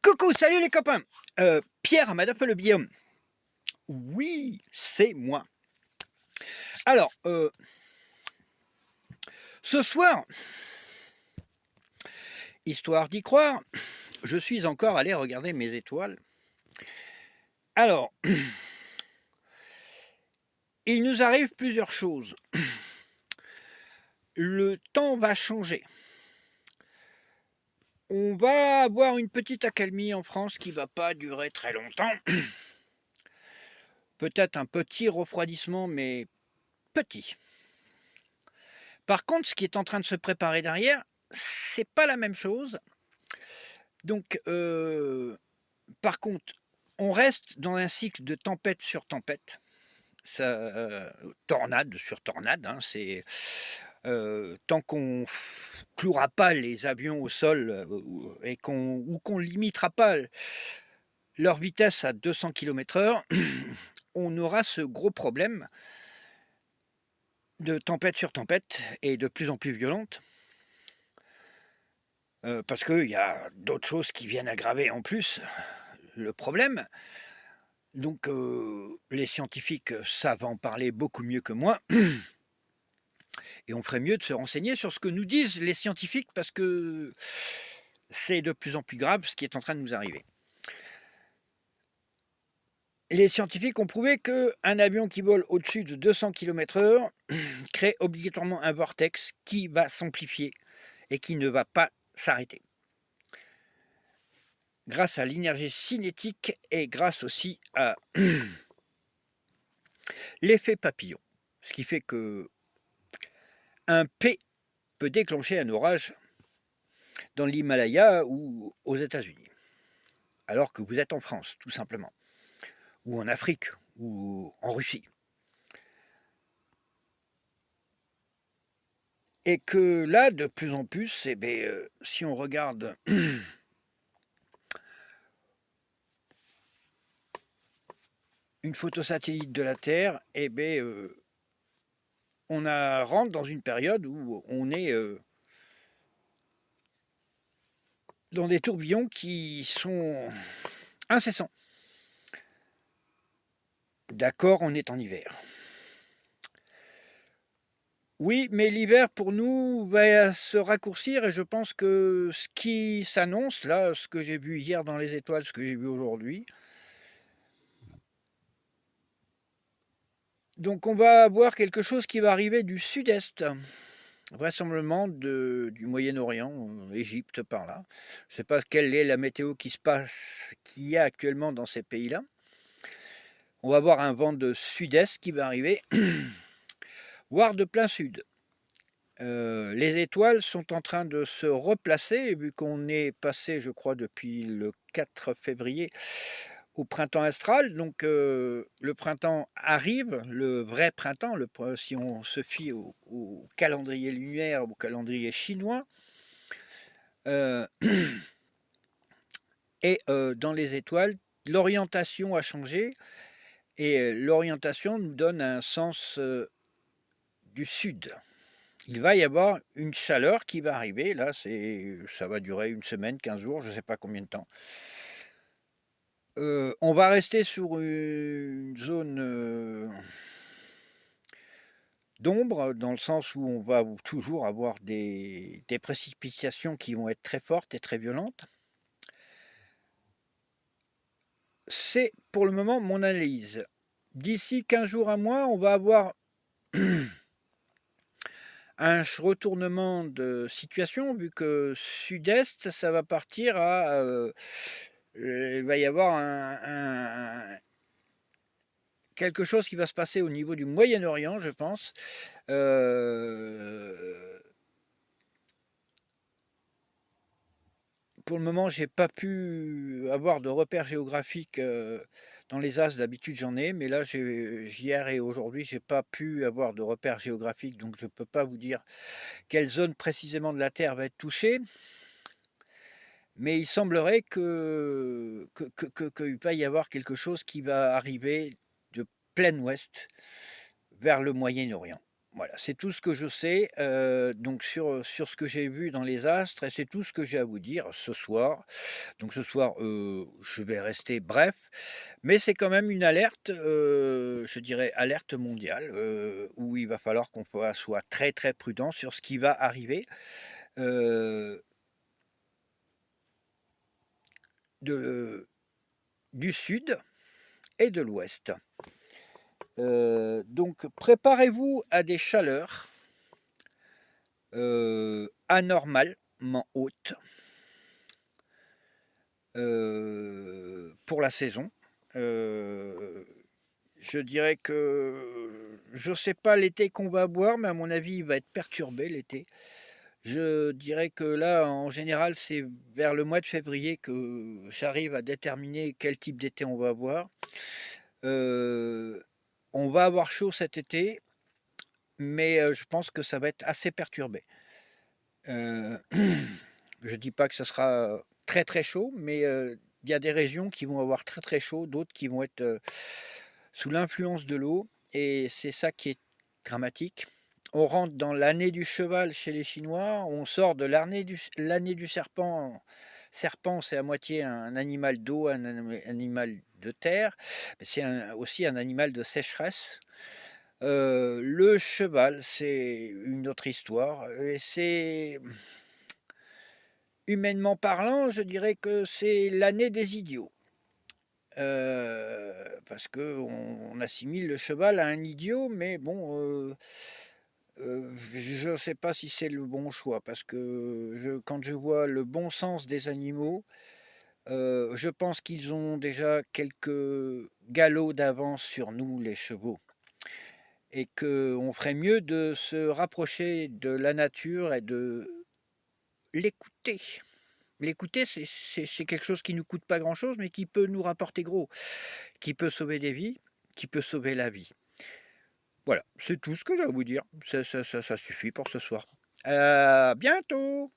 Coucou, salut les copains! Pierre Amadop le Guillaume. Oui, c'est moi. Alors, ce soir, histoire d'y croire, je suis encore allé regarder mes étoiles. Alors, il nous arrive plusieurs choses. Le temps va changer. On va avoir une petite accalmie en France qui va pas durer très longtemps. Peut-être un petit refroidissement, mais petit. Par contre, ce qui est en train de se préparer derrière, c'est pas la même chose. Donc, par contre, on reste dans un cycle de tempête sur tempête. Ça, tornade sur tornade, hein, c'est, tant qu'on clouera pas les avions au sol, et qu'on limitera pas leur vitesse à 200 kilomètres/h, on aura ce gros problème de tempête sur tempête et de plus en plus violente. Parce qu'il y a d'autres choses qui viennent aggraver en plus le problème. Donc, les scientifiques savent en parler beaucoup mieux que moi et on ferait mieux de se renseigner sur ce que nous disent les scientifiques parce que c'est de plus en plus grave ce qui est en train de nous arriver. Les scientifiques ont prouvé qu'un avion qui vole au-dessus de 200 kilomètres/h crée obligatoirement un vortex qui va s'amplifier et qui ne va pas s'arrêter. Grâce à l'énergie cinétique et grâce aussi à l'effet papillon. Ce qui fait qu'un P peut déclencher un orage dans l'Himalaya ou aux États-Unis, alors que vous êtes en France, tout simplement, ou en Afrique, ou en Russie. Et que là, de plus en plus, eh bien, si on regarde une photo satellite de la Terre, eh bien, rentre dans une période où on est dans des tourbillons qui sont incessants. D'accord, on est en hiver. Oui, mais l'hiver pour nous va se raccourcir et je pense que ce qui s'annonce là, ce que j'ai vu hier dans les étoiles, ce que j'ai vu aujourd'hui, donc on va avoir quelque chose qui va arriver du sud-est, vraisemblablement du Moyen-Orient, Égypte par là. Je ne sais pas quelle est la météo qu'il y a actuellement dans ces pays-là. On va avoir un vent de sud-est qui va arriver, voire de plein sud. Les étoiles sont en train de se replacer, vu qu'on est passé, je crois, depuis le 4 février au printemps astral. Donc, le printemps arrive, le vrai printemps, si on se fie au calendrier lunaire, au calendrier chinois. Et dans les étoiles, l'orientation a changé et l'orientation nous donne un sens du sud. Il va y avoir une chaleur qui va arriver, là, ça va durer une semaine, 15 jours, je ne sais pas combien de temps. On va rester sur une zone d'ombre, dans le sens où on va toujours avoir des précipitations qui vont être très fortes et très violentes. C'est pour le moment mon analyse. D'ici 15 jours à mois, on va avoir un retournement de situation, vu que sud-est, ça va partir à... il va y avoir quelque chose qui va se passer au niveau du Moyen-Orient, je pense. Pour le moment, j'ai pas pu avoir de repères géographiques dans les astres. D'habitude, j'en ai, mais là, hier et aujourd'hui, j'ai pas pu avoir de repères géographiques, donc je peux pas vous dire quelle zone précisément de la Terre va être touchée. Mais il semblerait qu'il va y avoir quelque chose qui va arriver de plein ouest vers le Moyen-Orient. Voilà, c'est tout ce que je sais, donc sur ce que j'ai vu dans les astres et c'est tout ce que j'ai à vous dire ce soir. Donc ce soir, je vais rester bref, mais c'est quand même une alerte, je dirais alerte mondiale, où il va falloir qu'on soit très, très prudent sur ce qui va arriver, heu, de du sud et de l'ouest. Donc préparez-vous à des chaleurs, anormalement hautes, pour la saison. Heu, je dirais que je sais pas l'été qu'on va avoir, mais à mon avis, il va être perturbé l'été. Je dirais que là, en général, c'est vers le mois de février que j'arrive à déterminer quel type d'été on va avoir. Heu, on va avoir chaud cet été, mais je pense que ça va être assez perturbé. Heu, je dis pas que ce sera très, très chaud, mais il y a des régions qui vont avoir très, très chaud, d'autres qui vont être, sous l'influence de l'eau et c'est ça qui est dramatique. On rentre dans l'année du cheval chez les Chinois, on sort de l'année du serpent. Serpent, c'est à moitié un animal d'eau, un animal de terre, mais c'est aussi un animal de sécheresse. Le cheval, c'est une autre histoire et c'est humainement parlant, je dirais que c'est l'année des idiots. Parce qu'on assimile le cheval à un idiot, mais bon, je ne sais pas si c'est le bon choix parce que quand je vois le bon sens des animaux, je pense qu'ils ont déjà quelques galops d'avance sur nous, les chevaux et qu'on ferait mieux de se rapprocher de la nature et de l'écouter. L'écouter, c'est quelque chose qui nous coûte pas grand-chose, mais qui peut nous rapporter gros, qui peut sauver des vies, qui peut sauver la vie. Voilà, c'est tout ce que j'ai à vous dire. Ça suffit pour ce soir. À bientôt!